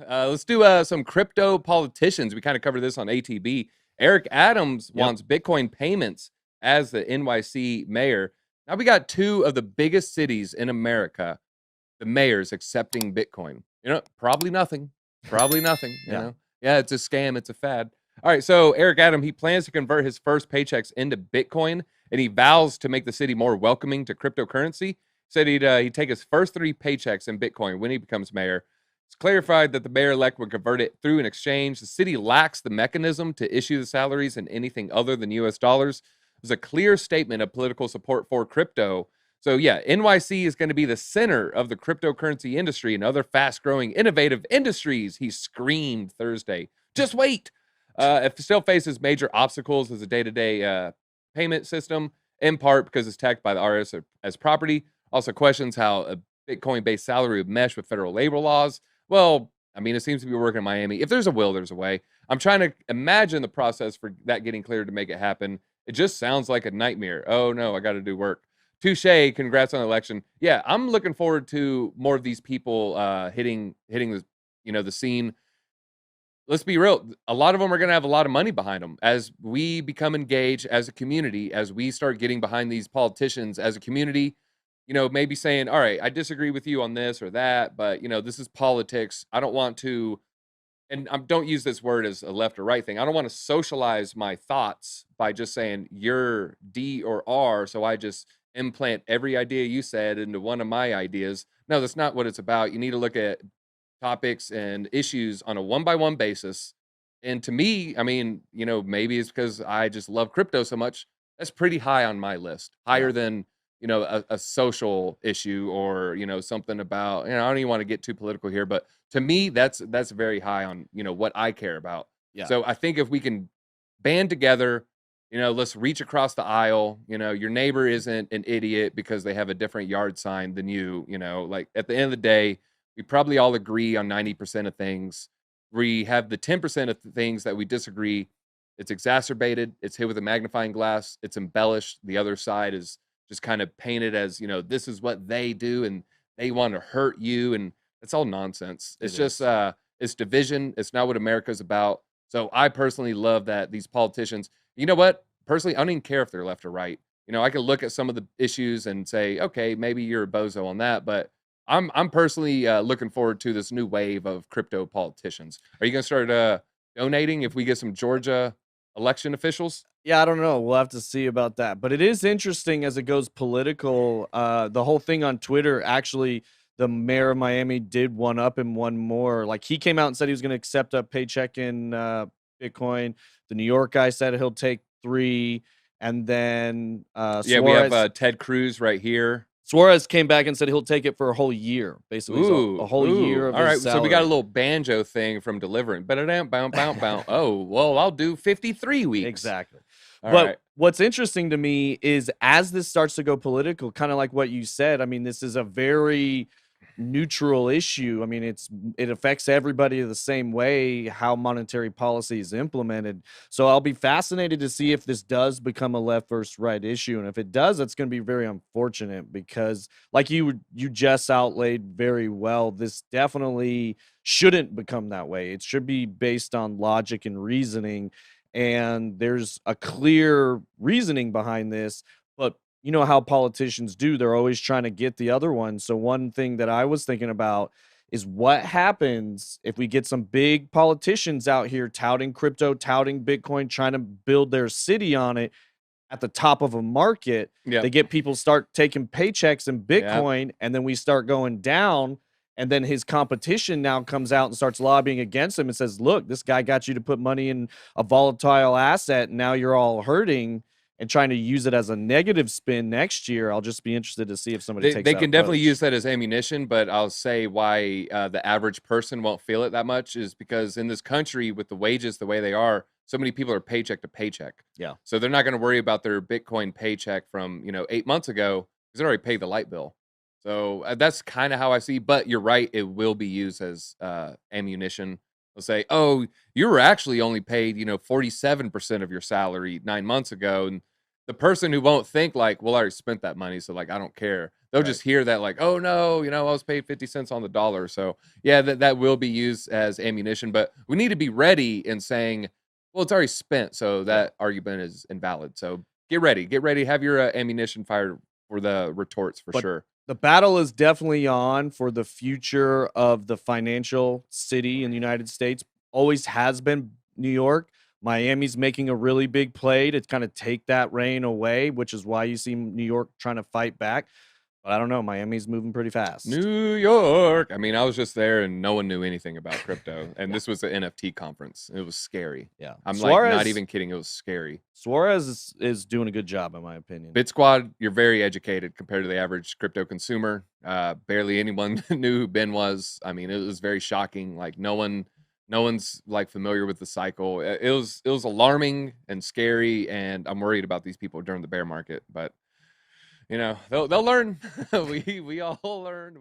Let's do some crypto politicians. We kind of covered this on ATB. Eric Adams wants Bitcoin payments as the NYC mayor. Now we got two of the biggest cities in America, the mayors accepting Bitcoin. Probably nothing. Probably nothing. Yeah, it's a scam. It's a fad. All right, so Eric Adams, he plans to convert his first paychecks into Bitcoin, and he vows to make the city more welcoming to cryptocurrency. Said he'd take his first 3 paychecks in Bitcoin when he becomes mayor. It's clarified that the mayor-elect would convert it through an exchange. The city lacks the mechanism to issue the salaries in anything other than U.S. dollars. There's a clear statement of political support for crypto. So yeah, NYC is going to be the center of the cryptocurrency industry and other fast-growing, innovative industries, he screamed Thursday. Just wait. It still faces major obstacles as a day-to-day payment system, in part because it's taxed by the IRS as property. Also questions how a Bitcoin-based salary would mesh with federal labor laws. Well, I mean, it seems to be working in Miami. If there's a will, there's a way. I'm trying to imagine the process for that getting cleared to make it happen. It just sounds like a nightmare. Oh, no, I got to do work. Touche, congrats on the election. Yeah, I'm looking forward to more of these people hitting the scene. Let's be real. A lot of them are going to have a lot of money behind them. As we become engaged as a community, as we start getting behind these politicians as a community, maybe saying, all right, I disagree with you on this or that, but, this is politics. I don't want to, and don't use this word as a left or right thing. I don't want to socialize my thoughts by just saying you're D or R, so I just implant every idea you said into one of my ideas. No, that's not what it's about. You need to look at topics and issues on a one-by-one basis. And to me, I mean, maybe it's because I just love crypto so much. That's pretty high on my list, higher than a social issue or something about. I don't even want to get too political here, but to me, that's very high on what I care about. Yeah. So I think if we can band together, let's reach across the aisle. Your neighbor isn't an idiot because they have a different yard sign than you. Like at the end of the day, we probably all agree on 90% of things. We have the 10% of things that we disagree. It's exacerbated. It's hit with a magnifying glass. It's embellished. The other side is just kind of painted as, this is what they do and they want to hurt you. And it's all nonsense. It's just, it's division. It's not what America's about. So I personally love that these politicians, you know what? Personally, I don't even care if they're left or right. I can look at some of the issues and say, okay, maybe you're a bozo on that, but I'm personally looking forward to this new wave of crypto politicians. Are you going to start donating if we get some Georgia election officials? Yeah, I don't know. We'll have to see about that. But it is interesting as it goes political. The whole thing on Twitter, actually, the mayor of Miami did one up and one more. Like he came out and said he was going to accept a paycheck in Bitcoin. The New York guy said he'll take 3. And then yeah, we have Ted Cruz right here. Suarez came back and said he'll take it for a whole year, basically. Ooh, a whole year of all right, his salary. So we got a little banjo thing from delivering. Oh, well, I'll do 53 weeks. Exactly. All right. What's interesting to me is as this starts to go political, kind of like what you said, I mean, this is a very neutral issue. I mean, it affects everybody the same way how monetary policy is implemented. So I'll be fascinated to see if this does become a left versus right issue. And if it does, it's going to be very unfortunate because like you just outlaid very well, this definitely shouldn't become that way. It should be based on logic and reasoning. And there's a clear reasoning behind this, but you know how politicians do. They're always trying to get the other one. So one thing that I was thinking about is what happens if we get some big politicians out here touting crypto, touting Bitcoin, trying to build their city on it at the top of a market. Yep. They get people start taking paychecks in Bitcoin, and then we start going down. And then his competition now comes out and starts lobbying against him and says, look, this guy got you to put money in a volatile asset. And now you're all hurting and trying to use it as a negative spin next year. I'll just be interested to see if somebody takes They can definitely use that as ammunition, but I'll say why the average person won't feel it that much is because in this country with the wages the way they are, so many people are paycheck to paycheck. Yeah. So they're not going to worry about their Bitcoin paycheck from, 8 months ago because they already paid the light bill. So that's kind of how I see, but you're right. It will be used as ammunition. They'll say, oh, you were actually only paid, 47% of your salary 9 months ago. And the person who won't think like, well, I already spent that money. So like, I don't care. they'll Right. just hear that like, oh no, I was paid 50 cents on the dollar. So yeah, that will be used as ammunition, but we need to be ready in saying, well, it's already spent, so that argument is invalid. So get ready, have your ammunition fired for the retorts for But sure. the battle is definitely on for the future of the financial city in the United States. Always has been New York. Miami's making a really big play to kind of take that reign away, which is why you see New York trying to fight back. But I don't know. Miami's moving pretty fast. New York. I mean, I was just there and no one knew anything about crypto. And this was an NFT conference. It was scary. Yeah. I'm like not even kidding. It was scary. Suarez is doing a good job, in my opinion. Bit Squad, you're very educated compared to the average crypto consumer. Barely anyone knew who Ben was. I mean, it was very shocking. Like no one's like familiar with the cycle. It was alarming and scary, and I'm worried about these people during the bear market. But they'll learn. We all learned.